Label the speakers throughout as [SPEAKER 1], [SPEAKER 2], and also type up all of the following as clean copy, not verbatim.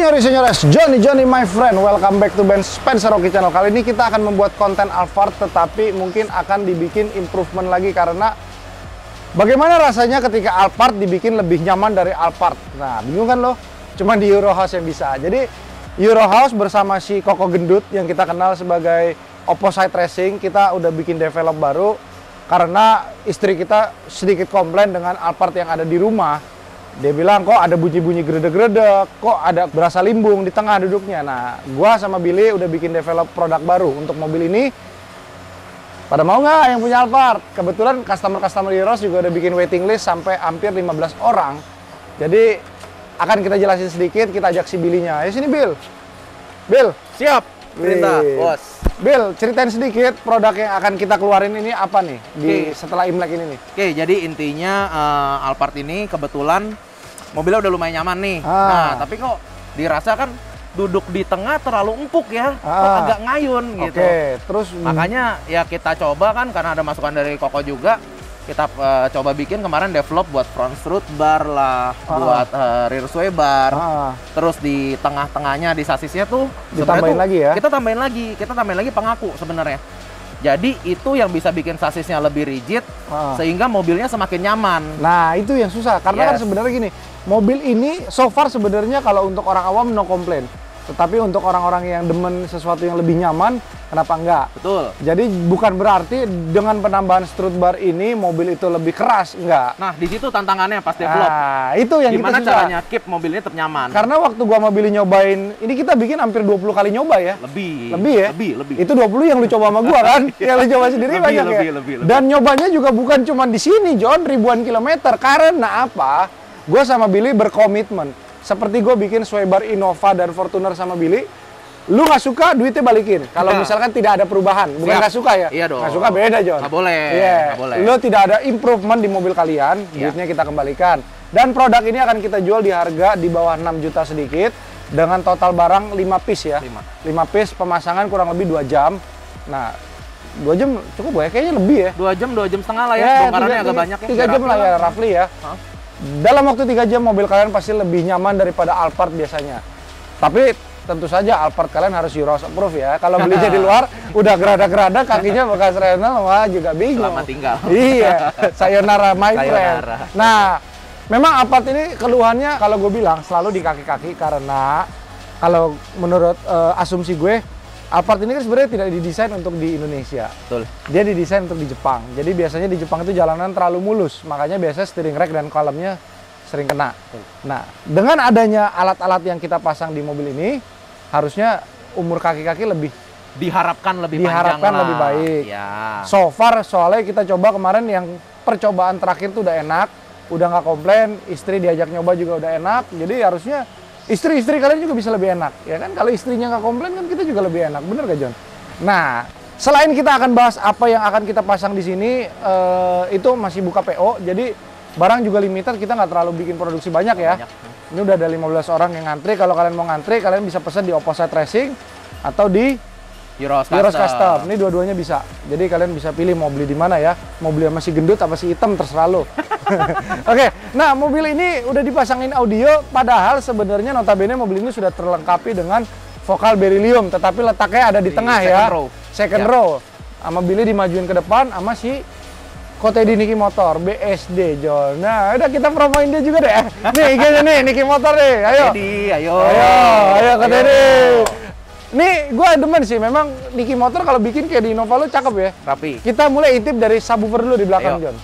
[SPEAKER 1] Senyores, Johnny my friend, welcome back to Ben Spencer Rocky Channel. Kali ini kita akan membuat konten Alphard, tetapi mungkin akan dibikin improvement lagi karena bagaimana rasanya ketika Alphard dibikin lebih nyaman dari Alphard. Nah, bingung kan lo? Cuma di Eurohouse yang bisa. Jadi Eurohouse bersama si Koko Gendut yang kita kenal sebagai Opposite Racing, kita udah bikin develop baru karena istri kita sedikit komplain dengan Alphard yang ada di rumah. Dia bilang kok ada bunyi-bunyi geredek-geredek, kok ada berasa limbung di tengah duduknya. Nah, gua sama Billy udah bikin develop produk baru untuk mobil ini. Pada mau nggak yang punya Alphard? Kebetulan customer Eurohouse juga udah bikin waiting list sampai hampir 15 orang. Jadi akan kita jelasin sedikit, kita ajak si Billy-nya. Ayo sini Bill. Bill,
[SPEAKER 2] siap. Perintah, bos.
[SPEAKER 1] Bill, ceritain sedikit produk yang akan kita keluarin ini apa nih setelah Imlek ini nih.
[SPEAKER 2] Oke, jadi intinya Alphard ini kebetulan mobilnya udah lumayan nyaman nih. Nah, tapi kok dirasa kan duduk di tengah terlalu empuk ya, kok agak ngayun gitu.
[SPEAKER 1] Oke, terus
[SPEAKER 2] makanya ya kita coba kan karena ada masukan dari Koko juga. Kita coba bikin kemarin develop buat front strut bar lah, buat rear sway bar. Terus di tengah-tengahnya di sasisnya tuh
[SPEAKER 1] ditambahin lagi ya.
[SPEAKER 2] Kita tambahin lagi pengaku sebenarnya. Jadi itu yang bisa bikin sasisnya lebih rigid sehingga mobilnya semakin nyaman.
[SPEAKER 1] Nah, itu yang susah karena kan sebenarnya gini, mobil ini so far sebenarnya kalau untuk orang awam no complain. Tetapi untuk orang-orang yang demen sesuatu yang lebih nyaman, kenapa enggak?
[SPEAKER 2] Betul.
[SPEAKER 1] Jadi bukan berarti dengan penambahan strut bar ini mobil itu lebih keras, enggak.
[SPEAKER 2] Nah, di situ tantangannya pas develop.
[SPEAKER 1] Nah, itu yang
[SPEAKER 2] gimana
[SPEAKER 1] kita susah.
[SPEAKER 2] Caranya keep mobilnya tetap nyaman.
[SPEAKER 1] Karena waktu gua sama Billy nyobain, ini kita bikin hampir 20 kali nyoba ya.
[SPEAKER 2] Lebih
[SPEAKER 1] ya?
[SPEAKER 2] Lebih.
[SPEAKER 1] Itu 20 yang lu coba sama gua kan? Yang lu coba sendiri banyak ya?
[SPEAKER 2] Lebih.
[SPEAKER 1] Dan nyobanya juga bukan cuma di sini, John, ribuan kilometer. Karena apa? Gua sama Billy berkomitmen. Seperti gue bikin sway bar Innova dan Fortuner sama Billy, lu nggak suka duitnya balikin. Kalau misalkan tidak ada perubahan, bukan nggak suka ya?
[SPEAKER 2] Iya dong.
[SPEAKER 1] Nggak suka beda John.
[SPEAKER 2] Nggak boleh.
[SPEAKER 1] Iya.
[SPEAKER 2] Nggak boleh.
[SPEAKER 1] Lu tidak ada improvement di mobil kalian, duitnya kita kembalikan. Dan produk ini akan kita jual di harga di bawah 6 juta sedikit dengan total barang 5 piece ya. 5 piece pemasangan kurang lebih 2 jam. Nah, 2 jam cukup ya? Kayaknya lebih ya.
[SPEAKER 2] 2 jam setengah lah ya. Bongkarannya agak banyak ya.
[SPEAKER 1] 3 jam lah ya, roughly ya. Dalam waktu 3 jam mobil kalian pasti lebih nyaman daripada Alphard biasanya. Tapi tentu saja Alphard kalian harus Eurohouse approve ya. Kalau belinya di luar udah gerada-gerada kakinya bekas renal, wah juga bingung.
[SPEAKER 2] Selamat tinggal.
[SPEAKER 1] Iya, sayonara my friend. Nah, memang Alphard ini keluhannya kalau gue bilang selalu di kaki-kaki karena kalau menurut asumsi gue Alphard ini kan sebenarnya tidak didesain untuk di Indonesia.
[SPEAKER 2] Betul.
[SPEAKER 1] Dia didesain untuk di Jepang. Jadi biasanya di Jepang itu jalanan terlalu mulus. Makanya biasanya steering rack dan kolomnya sering kena.
[SPEAKER 2] Betul.
[SPEAKER 1] Nah, dengan adanya alat-alat yang kita pasang di mobil ini, harusnya umur kaki-kaki lebih
[SPEAKER 2] diharapkan lebih
[SPEAKER 1] baik.
[SPEAKER 2] Ya.
[SPEAKER 1] So far, soalnya kita coba kemarin yang percobaan terakhir tuh udah enak. Udah nggak komplain, istri diajak nyoba juga udah enak. Jadi harusnya istri-istri kalian juga bisa lebih enak, ya kan? Kalau istrinya nggak komplain kan kita juga lebih enak, bener gak John? Nah, selain kita akan bahas apa yang akan kita pasang di sini, itu masih buka PO, jadi barang juga limited, kita nggak terlalu bikin produksi banyak ya. Ini udah ada 15 orang yang ngantri, kalau kalian mau ngantri, kalian bisa pesan di Opposite Racing atau di Eurohouse Custom. Ini dua-duanya bisa. Jadi kalian bisa pilih mau beli di mana ya. Mau beli sama si gendut apa si hitam terserah lo. Oke, nah mobil ini udah dipasangin audio. Padahal sebenarnya notabene mobil ini sudah terlengkapi dengan vokal beryllium, tetapi letaknya ada di tengah ya. Second row. Sama Billy dimajuin ke depan sama si Kotedi Niki Motor BSD John. Nah, udah kita promoin dia juga deh. Nih IG-nya nih Niki Motor nih. Ayo. Ayo Kotedi. Nih, gue demen sih, memang Niki Motor kalau bikin kayak di Innova lu cakep ya.
[SPEAKER 2] Rapi.
[SPEAKER 1] Kita mulai intip dari subwoofer dulu di belakang, John.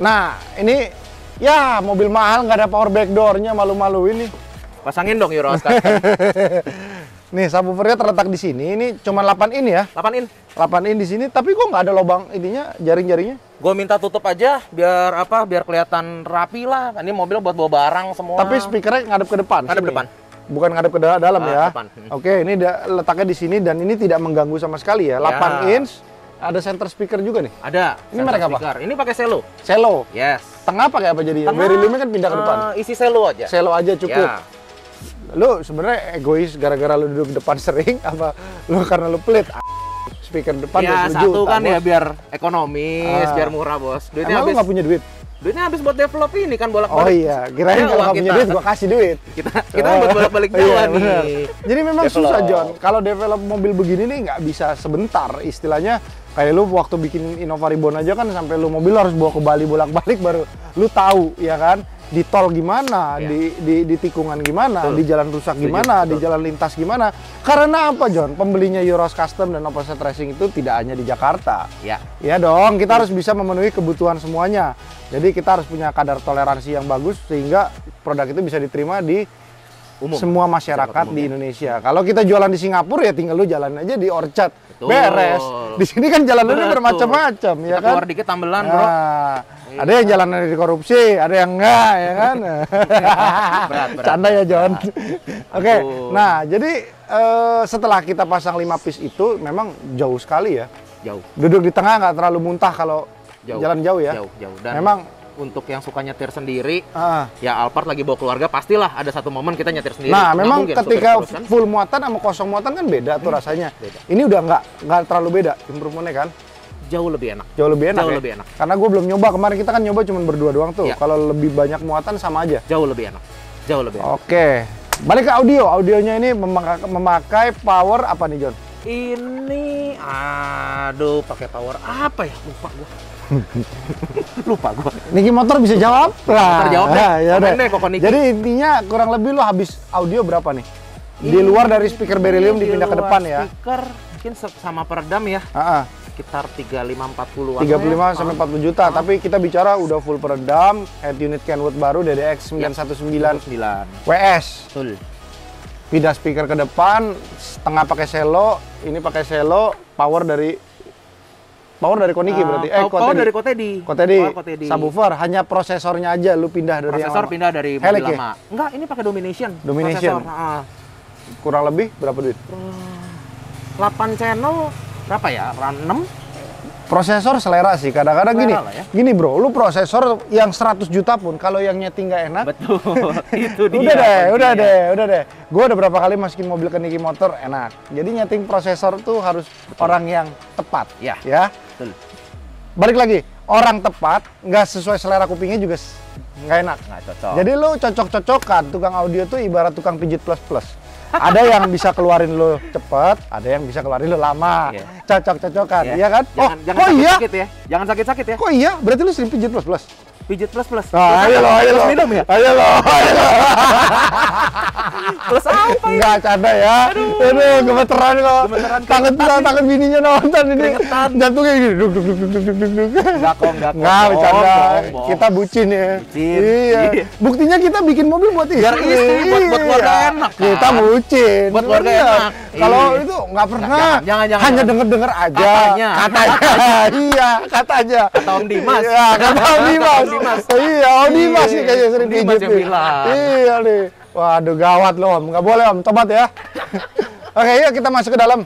[SPEAKER 1] Nah, ini ya mobil mahal nggak ada power backdoor-nya, malu-maluin nih.
[SPEAKER 2] Pasangin dong Eurohouse.
[SPEAKER 1] Nih, subwoofernya terletak di sini. Ini cuma 8 in ya?
[SPEAKER 2] 8 in.
[SPEAKER 1] 8 in di sini, tapi kok nggak ada lubang ininya, jaring-jaringnya?
[SPEAKER 2] Gue minta tutup aja biar apa? Biar kelihatan rapi lah. Ini mobil buat bawa barang semua.
[SPEAKER 1] Tapi speakernya ngadep ke depan.
[SPEAKER 2] Ngadep ke depan.
[SPEAKER 1] Bukan ngadep ke dalam ya.
[SPEAKER 2] Depan.
[SPEAKER 1] Oke, ini letaknya di sini dan ini tidak mengganggu sama sekali ya. 8 inch, ada center speaker juga nih.
[SPEAKER 2] Ada.
[SPEAKER 1] Ini merek apa?
[SPEAKER 2] Ini pakai selo.
[SPEAKER 1] Selo.
[SPEAKER 2] Yes.
[SPEAKER 1] Tengah pakai apa jadinya? Beryllium kan pindah ke depan.
[SPEAKER 2] Isi selo aja.
[SPEAKER 1] Selo aja cukup.
[SPEAKER 2] Ya.
[SPEAKER 1] Lu sebenarnya egois gara-gara lu duduk depan sering apa lu karena lu pelit? Speaker depan
[SPEAKER 2] ya
[SPEAKER 1] 20
[SPEAKER 2] satu
[SPEAKER 1] juta,
[SPEAKER 2] kan
[SPEAKER 1] bos.
[SPEAKER 2] ya biar ekonomis, biar murah bos. Duitnya
[SPEAKER 1] Emang lu
[SPEAKER 2] habis.
[SPEAKER 1] nggak punya duit?
[SPEAKER 2] Duitnya habis buat develop ini kan
[SPEAKER 1] Oh
[SPEAKER 2] bolak-balik.
[SPEAKER 1] iya, kirain
[SPEAKER 2] Ya,
[SPEAKER 1] kalau
[SPEAKER 2] uang
[SPEAKER 1] nggak punya
[SPEAKER 2] kita.
[SPEAKER 1] duit gua kasih duit.
[SPEAKER 2] Kita buat bolak-balik
[SPEAKER 1] Iya,
[SPEAKER 2] jalan
[SPEAKER 1] bener.
[SPEAKER 2] nih.
[SPEAKER 1] Jadi memang
[SPEAKER 2] Develop.
[SPEAKER 1] susah John. Kalau develop mobil begini nih nggak bisa sebentar. Istilahnya kayak lu waktu bikin Innova Reborn aja kan sampai lu mobil harus bawa ke Bali bolak-balik baru lu tahu ya kan. Di tol gimana,
[SPEAKER 2] Iya.
[SPEAKER 1] di tikungan gimana,
[SPEAKER 2] Betul.
[SPEAKER 1] di jalan rusak
[SPEAKER 2] Setuju,
[SPEAKER 1] gimana, di
[SPEAKER 2] betul.
[SPEAKER 1] jalan lintas gimana. Karena apa John? Pembelinya Euros Custom dan Offset Racing itu tidak hanya di Jakarta.
[SPEAKER 2] Ya.
[SPEAKER 1] Ya dong, kita harus bisa memenuhi kebutuhan semuanya. Jadi kita harus punya kadar toleransi yang bagus sehingga produk itu bisa diterima di
[SPEAKER 2] Umum.
[SPEAKER 1] semua masyarakat
[SPEAKER 2] umum,
[SPEAKER 1] di
[SPEAKER 2] ya.
[SPEAKER 1] Indonesia. Kalau kita jualan di Singapura ya tinggal lu jalan aja di Orchard.
[SPEAKER 2] Betul.
[SPEAKER 1] Beres. Di sini kan jalanannya
[SPEAKER 2] Betul.
[SPEAKER 1] bermacam-macam ya
[SPEAKER 2] Kita
[SPEAKER 1] kan.
[SPEAKER 2] keluar dikit tambelan, Bro.
[SPEAKER 1] Nah, ada yang jalanannya di korupsi, ada yang enggak ya kan.
[SPEAKER 2] Berat,
[SPEAKER 1] Canda ya John. Oke.
[SPEAKER 2] Aduh.
[SPEAKER 1] Nah, jadi setelah kita pasang 5 piece itu memang jauh sekali ya.
[SPEAKER 2] Jauh.
[SPEAKER 1] Duduk di tengah nggak terlalu muntah kalau
[SPEAKER 2] Jauh.
[SPEAKER 1] jalan jauh ya.
[SPEAKER 2] Jauh. Dan
[SPEAKER 1] Memang
[SPEAKER 2] untuk yang suka nyetir sendiri,
[SPEAKER 1] ah.
[SPEAKER 2] ya Alphard lagi bawa keluarga, pastilah ada satu momen kita nyetir sendiri.
[SPEAKER 1] Nah,
[SPEAKER 2] Nggak
[SPEAKER 1] memang
[SPEAKER 2] mungkin
[SPEAKER 1] ketika
[SPEAKER 2] supir terus, kan?
[SPEAKER 1] full muatan sama kosong muatan kan beda tuh rasanya.
[SPEAKER 2] beda.
[SPEAKER 1] Ini udah nggak terlalu beda improvementnya kan.
[SPEAKER 2] Jauh lebih enak.
[SPEAKER 1] Jauh lebih enak.
[SPEAKER 2] Jauh
[SPEAKER 1] ya?
[SPEAKER 2] lebih enak.
[SPEAKER 1] Karena gue belum nyoba kemarin kita kan nyoba cuma berdua doang tuh.
[SPEAKER 2] Iya.
[SPEAKER 1] Kalau lebih banyak muatan sama aja.
[SPEAKER 2] Jauh lebih enak. Jauh lebih enak.
[SPEAKER 1] Oke. Balik ke audio. Audionya ini memakai power apa nih John?
[SPEAKER 2] Ini, aduh, pakai power apa ya? Lupa gua. Lupa gua.
[SPEAKER 1] Niki Motor bisa jawab lah.
[SPEAKER 2] Motor jawab deh.
[SPEAKER 1] Nah, ya
[SPEAKER 2] Komen
[SPEAKER 1] udah.
[SPEAKER 2] deh, Koko Niki.
[SPEAKER 1] Jadi intinya kurang lebih lo habis audio berapa nih? Di luar dari speaker beryllium
[SPEAKER 2] Di
[SPEAKER 1] dipindah ke
[SPEAKER 2] luar
[SPEAKER 1] depan ya.
[SPEAKER 2] Speaker mungkin sama peredam ya,
[SPEAKER 1] Ah,
[SPEAKER 2] sekitar 35-40-an.
[SPEAKER 1] 35 sampai 40 juta, tapi kita bicara udah full peredam, head unit Kenwood baru DDX 919
[SPEAKER 2] 9.
[SPEAKER 1] WS.
[SPEAKER 2] Betul.
[SPEAKER 1] Pindah speaker ke depan, setengah pakai selo, ini pakai selo, power dari Koniki berarti.
[SPEAKER 2] Power dari Kotedi.
[SPEAKER 1] Kotedi.
[SPEAKER 2] Power Kotedi.
[SPEAKER 1] Subwoofer, hanya prosesornya aja lu pindah dari yang
[SPEAKER 2] Prosesor
[SPEAKER 1] lama.
[SPEAKER 2] pindah dari mobil
[SPEAKER 1] Helix ya?
[SPEAKER 2] lama. Enggak, ini pakai Domination.
[SPEAKER 1] Domination.
[SPEAKER 2] Prosesor,
[SPEAKER 1] Kurang lebih berapa duit?
[SPEAKER 2] 8 channel berapa ya? 6?
[SPEAKER 1] Prosesor selera sih, kadang-kadang gini.
[SPEAKER 2] Selera lah ya.
[SPEAKER 1] Gini bro, lu prosesor yang 100 juta pun kalau yang nyeting nggak enak,
[SPEAKER 2] Betul. Itu dia.
[SPEAKER 1] udah
[SPEAKER 2] kuncinya.
[SPEAKER 1] deh. Gue udah berapa kali masukin mobil ke Niki Motor enak. Jadi nyeting prosesor tuh harus orang yang tepat.
[SPEAKER 2] Ya.
[SPEAKER 1] Ya.
[SPEAKER 2] Betul.
[SPEAKER 1] Balik lagi, orang tepat nggak sesuai selera kupingnya juga nggak enak.
[SPEAKER 2] Nggak cocok.
[SPEAKER 1] Jadi lu cocok-cocokan, tukang audio tuh ibarat tukang pijit plus-plus. Ada yang bisa keluarin lu cepet, ada yang bisa keluarin lu lama.
[SPEAKER 2] Iya.
[SPEAKER 1] Cocok-cocokan,
[SPEAKER 2] Ya.
[SPEAKER 1] iya kan?
[SPEAKER 2] Jangan
[SPEAKER 1] Oh iya?
[SPEAKER 2] sakit-sakit ya. Jangan sakit-sakit ya.
[SPEAKER 1] Kok iya? Berarti lu sering pijit plus-plus?
[SPEAKER 2] Pijit plus.
[SPEAKER 1] Nah, ayo lo.
[SPEAKER 2] minum ya?
[SPEAKER 1] Ayo lo.
[SPEAKER 2] Plus apa ya?
[SPEAKER 1] Enggak canda ya. Aduh, gemeteran kok.
[SPEAKER 2] Gemeteran,
[SPEAKER 1] Takut bininya nonton ini.
[SPEAKER 2] Keringetan.
[SPEAKER 1] Jantungnya gini. Duk.
[SPEAKER 2] Enggak kok.
[SPEAKER 1] Enggak, bercanda.
[SPEAKER 2] Bohong.
[SPEAKER 1] Kita bucin ya.
[SPEAKER 2] Bucin.
[SPEAKER 1] Iya.
[SPEAKER 2] Iya.
[SPEAKER 1] Buktinya kita bikin mobil buat istri.
[SPEAKER 2] Biar istri, buat keluarga
[SPEAKER 1] Iya.
[SPEAKER 2] enak, kan?
[SPEAKER 1] Kita bucin.
[SPEAKER 2] Buat keluarga
[SPEAKER 1] Iya.
[SPEAKER 2] enak.
[SPEAKER 1] Kalau
[SPEAKER 2] Iya.
[SPEAKER 1] itu nggak pernah.
[SPEAKER 2] Jangan.
[SPEAKER 1] Hanya denger-denger aja.
[SPEAKER 2] Katanya.
[SPEAKER 1] Iya, katanya.
[SPEAKER 2] Kata Om Dimas.
[SPEAKER 1] Iya, kata Om Dimas.
[SPEAKER 2] Om Dimas.
[SPEAKER 1] Iya, Om Dimas nih kayaknya sering
[SPEAKER 2] Om Dimas
[SPEAKER 1] pijit
[SPEAKER 2] yang
[SPEAKER 1] nih.
[SPEAKER 2] bilang.
[SPEAKER 1] Iya nih. Waduh, gawat loh Om. Nggak boleh Om, tobat ya. Oke, yuk kita masuk ke dalam.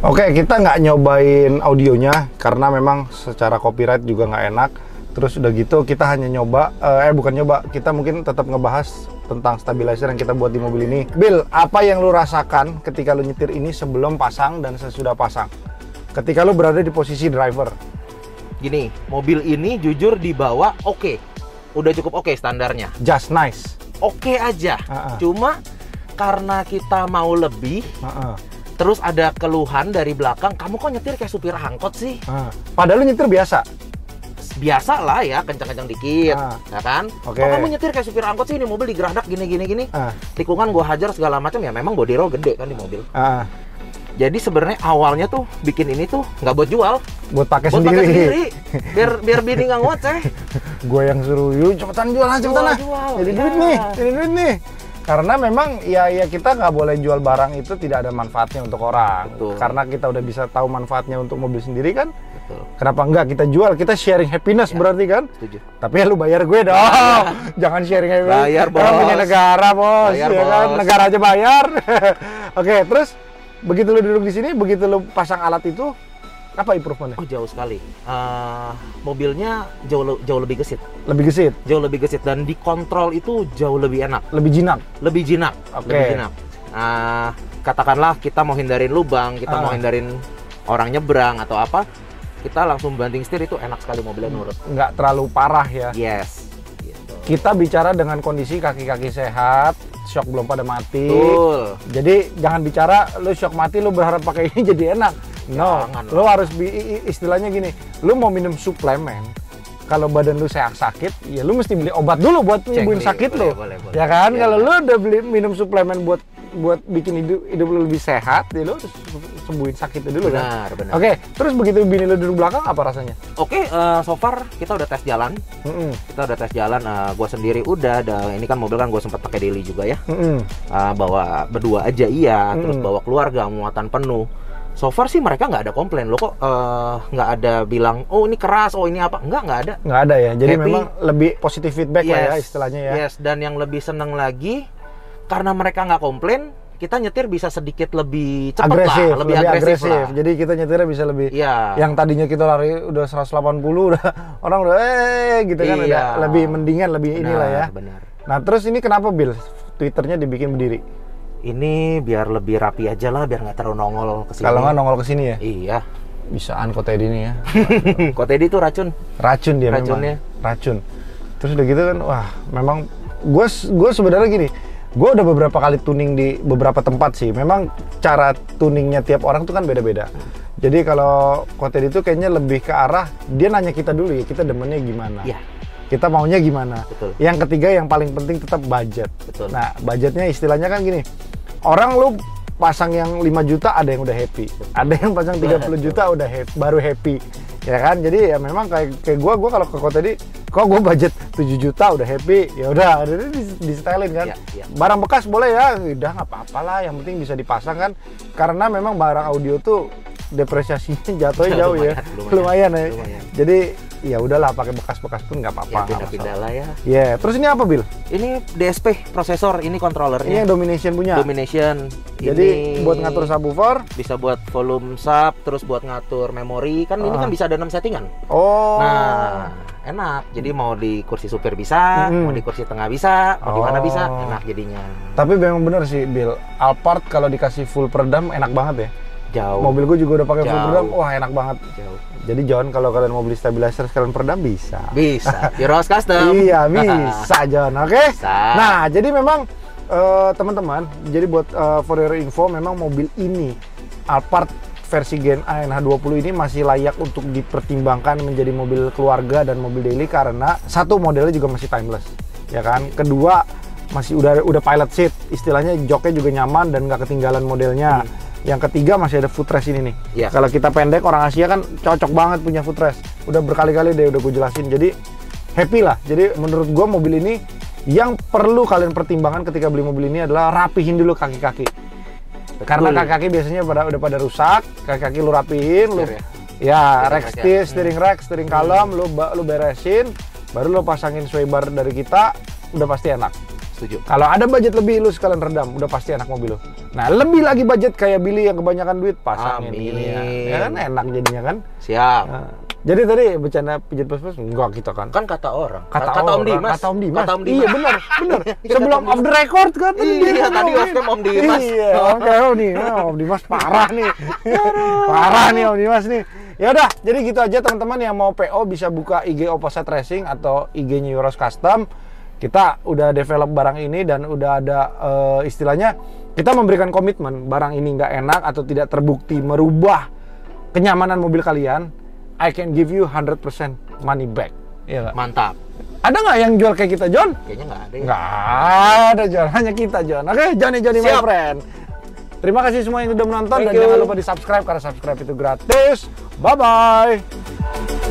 [SPEAKER 1] Oke, kita nggak nyobain audionya karena memang secara copyright juga nggak enak. Terus udah gitu kita hanya nyoba, bukan nyoba, kita mungkin tetap ngebahas tentang stabilizer yang kita buat di mobil ini. Bill, apa yang lu rasakan ketika lu nyetir ini sebelum pasang dan sesudah pasang? Ketika lu berada di posisi driver.
[SPEAKER 2] Gini, mobil ini jujur dibawa oke. Udah cukup oke standarnya.
[SPEAKER 1] Just nice.
[SPEAKER 2] Oke aja. Cuma karena kita mau lebih, terus ada keluhan dari belakang, kamu kok nyetir kayak supir angkot sih?
[SPEAKER 1] Padahal lu nyetir biasa.
[SPEAKER 2] Biasa lah ya, kencang-kencang dikit, ya kan?
[SPEAKER 1] Oke.
[SPEAKER 2] Kok kamu nyetir kayak supir angkot sih, ini mobil digeradak gini. Tikungan gua hajar segala macam, ya memang body roll gede kan di mobil. Jadi sebenarnya awalnya tuh bikin ini tuh nggak buat jual,
[SPEAKER 1] Buat pakai
[SPEAKER 2] buat
[SPEAKER 1] sendiri.
[SPEAKER 2] pakai sendiri, biar bini nggak ngoceh.
[SPEAKER 1] Gue yang suruh, yuk cepetan jual lah, cepetan lah.
[SPEAKER 2] Jual.
[SPEAKER 1] Jadi
[SPEAKER 2] Ya.
[SPEAKER 1] duit nih. Karena memang ya kita nggak boleh jual barang itu tidak ada manfaatnya untuk orang.
[SPEAKER 2] Betul.
[SPEAKER 1] Karena kita udah bisa tahu manfaatnya untuk mobil sendiri kan.
[SPEAKER 2] Betul.
[SPEAKER 1] Kenapa enggak kita jual? Kita sharing happiness berarti kan.
[SPEAKER 2] Setuju.
[SPEAKER 1] Tapi ya lu bayar gue dong. Jangan sharing happiness.
[SPEAKER 2] Bayar,
[SPEAKER 1] Orang
[SPEAKER 2] Bos.
[SPEAKER 1] punya negara bos.
[SPEAKER 2] Bayar,
[SPEAKER 1] Ya kan?
[SPEAKER 2] Bos.
[SPEAKER 1] Negara aja bayar. Oke, terus begitu lu duduk di sini, begitu lu pasang alat itu, Apa improvementnya?
[SPEAKER 2] Oh, jauh sekali. Mobilnya jauh lebih gesit.
[SPEAKER 1] Lebih gesit?
[SPEAKER 2] Jauh lebih gesit, dan dikontrol itu jauh lebih enak.
[SPEAKER 1] Lebih jinak?
[SPEAKER 2] Lebih jinak.
[SPEAKER 1] Oke.
[SPEAKER 2] Lebih jinak. Katakanlah kita mau hindarin lubang, kita mau hindarin orang nyebrang atau apa, kita langsung banting setir, itu enak sekali mobilnya nurut.
[SPEAKER 1] Nggak terlalu parah ya?
[SPEAKER 2] Yes. Gitu.
[SPEAKER 1] Kita bicara dengan kondisi kaki-kaki sehat, shock belum pada mati.
[SPEAKER 2] Betul.
[SPEAKER 1] Jadi jangan bicara lu shock mati lu berharap pakai ini jadi enak. No,
[SPEAKER 2] Jangan
[SPEAKER 1] lu harus istilahnya gini, lu mau minum suplemen. Kalau badan lu sakit, ya lu mesti beli obat dulu buat nyembuhin sakit lu.
[SPEAKER 2] Boleh.
[SPEAKER 1] Ya kan?
[SPEAKER 2] Ya,
[SPEAKER 1] Kalau lu udah beli minum suplemen buat bikin hidup lu lebih sehat, ya lu harus sembuhin sakit itu dulu kan.
[SPEAKER 2] Benar.
[SPEAKER 1] Oke, terus begitu bini lu duduk belakang apa rasanya?
[SPEAKER 2] Oke, so far kita udah tes jalan. Kita udah tes jalan. Gua sendiri udah. Ini kan mobil kan gue sempat pakai daily juga ya. Bawa berdua aja iya. Terus bawa keluarga muatan penuh. So far sih mereka nggak ada komplain. Lo kok nggak ada bilang, oh ini keras, oh ini apa? Nggak ada.
[SPEAKER 1] Nggak ada ya. Jadi
[SPEAKER 2] Happy.
[SPEAKER 1] memang lebih positif feedback lah ya istilahnya ya.
[SPEAKER 2] Yes, dan yang lebih seneng lagi karena mereka nggak komplain, kita nyetir bisa sedikit lebih cepat lah, lebih agresif lah.
[SPEAKER 1] Jadi kita nyetirnya bisa lebih.
[SPEAKER 2] Iya.
[SPEAKER 1] Yang tadinya kita lari udah 180 udah orang udah gitu kan, udah lebih mendingan, lebih inilah ya.
[SPEAKER 2] Benar.
[SPEAKER 1] Nah, terus ini kenapa Bill Twitternya dibikin berdiri?
[SPEAKER 2] Ini biar lebih rapi aja lah, biar nggak terlalu nongol ke sini.
[SPEAKER 1] Kalau nggak nongol ke sini ya?
[SPEAKER 2] Iya.
[SPEAKER 1] Bisaan kok Teddy ini ya.
[SPEAKER 2] Kok Teddy itu racun.
[SPEAKER 1] Racun dia
[SPEAKER 2] Racunnya.
[SPEAKER 1] memang. Racun. Terus udah gitu kan, wah memang gue sebenarnya gini, gue udah beberapa kali tuning di beberapa tempat sih. Memang cara tuningnya tiap orang tuh kan beda-beda. Jadi kalau kok Teddy itu kayaknya lebih ke arah, dia nanya kita dulu ya, kita demennya gimana.
[SPEAKER 2] Iya.
[SPEAKER 1] Kita maunya gimana.
[SPEAKER 2] Betul.
[SPEAKER 1] Yang ketiga yang paling penting tetap budget.
[SPEAKER 2] Betul.
[SPEAKER 1] Nah, budgetnya istilahnya kan gini. Orang lu pasang yang 5 juta ada yang udah happy. Ada yang pasang 30 juta udah baru happy. Ya kan? Jadi ya memang kayak gua kalau ke kota tadi, kok gua budget 7 juta udah happy. Ya udah, di stylein kan.
[SPEAKER 2] Ya.
[SPEAKER 1] Barang bekas boleh ya. Udah nggak apa-apa lah, yang penting bisa dipasang kan. Karena memang barang audio tuh depresiasinya jatuhnya jauh ya. Lumayan ya. Jadi ya udahlah, pakai bekas-bekas pun nggak apa-apa.
[SPEAKER 2] Ya, pindah-pindah lah ya.
[SPEAKER 1] Ya, terus ini apa Bill?
[SPEAKER 2] Ini DSP prosesor, ini controllernya.
[SPEAKER 1] Ini yang Domination punya.
[SPEAKER 2] Domination.
[SPEAKER 1] Jadi
[SPEAKER 2] ini
[SPEAKER 1] buat ngatur subwoofer,
[SPEAKER 2] bisa buat volume sub, terus buat ngatur memori. Kan ini kan bisa ada 6 settingan.
[SPEAKER 1] Oh.
[SPEAKER 2] Nah, enak. Jadi mau di kursi supir bisa, mau di kursi tengah bisa, mau di mana bisa, enak jadinya.
[SPEAKER 1] Tapi memang bener sih Bill, Alphard kalau dikasih full peredam enak banget ya.
[SPEAKER 2] Jauh.
[SPEAKER 1] Mobil gue juga udah pakai full peredam, wah enak banget.
[SPEAKER 2] Jauh.
[SPEAKER 1] Jadi John, kalau kalian mau beli stabilizer sekalian peredam bisa.
[SPEAKER 2] Bisa. Euros Custom.
[SPEAKER 1] Iya bisa John, oke?
[SPEAKER 2] Bisa.
[SPEAKER 1] Nah jadi memang teman-teman, jadi buat for your info, memang mobil ini Alphard versi Gen A NH20 ini masih layak untuk dipertimbangkan menjadi mobil keluarga dan mobil daily karena satu, modelnya juga masih timeless, ya kan? Kedua, masih udah pilot seat, istilahnya joknya juga nyaman dan nggak ketinggalan modelnya. Yang ketiga masih ada footrest ini nih.
[SPEAKER 2] Ya.
[SPEAKER 1] Kalau kita pendek, orang Asia kan cocok banget punya footrest. Udah berkali-kali deh udah gue jelasin. Jadi happy lah. Jadi menurut gue mobil ini yang perlu kalian pertimbangkan ketika beli mobil ini adalah rapihin dulu kaki-kaki. Karena kaki-kaki biasanya udah pada rusak, kaki-kaki lu rapihin, lu steering rack, steering column, lu beresin, baru lu pasangin sway bar dari kita, udah pasti enak.
[SPEAKER 2] Setuju.
[SPEAKER 1] Kalau ada budget lebih, lu sekalian redam, udah pasti enak mobil lu. Nah, lebih lagi budget kayak Billy yang kebanyakan duit, pasangin ini ya. Ya kan enak jadinya kan?
[SPEAKER 2] Siap.
[SPEAKER 1] Nah, jadi tadi bercanda pijit pas-pas enggak kita kan?
[SPEAKER 2] Kan kata orang.
[SPEAKER 1] Kata
[SPEAKER 2] Om Dimas.
[SPEAKER 1] Kata Om Dimas.
[SPEAKER 2] Kata Om Dimas.
[SPEAKER 1] Iya benar. Sebelum off the record kan
[SPEAKER 2] Iya, tadi waskem Om Dimas.
[SPEAKER 1] Iya, oke nih. Om Dimas parah nih. Parah nih Om Dimas nih. Ya udah, jadi gitu aja teman-teman. Yang mau PO bisa buka IG Opposite Racing atau IG-nya Euros Custom. Kita udah develop barang ini dan udah ada istilahnya kita memberikan komitmen barang ini nggak enak atau tidak terbukti merubah kenyamanan mobil kalian, I can give you 100% money back. Iya nggak?
[SPEAKER 2] Mantap.
[SPEAKER 1] Ada nggak yang jual kayak kita, John?
[SPEAKER 2] Kayaknya nggak ada ya.
[SPEAKER 1] Nggak ada, John. Hanya kita, John. Oke, Johnny my friend. Terima kasih semua yang sudah menonton. Dan jangan lupa di subscribe karena subscribe itu gratis. Bye-bye.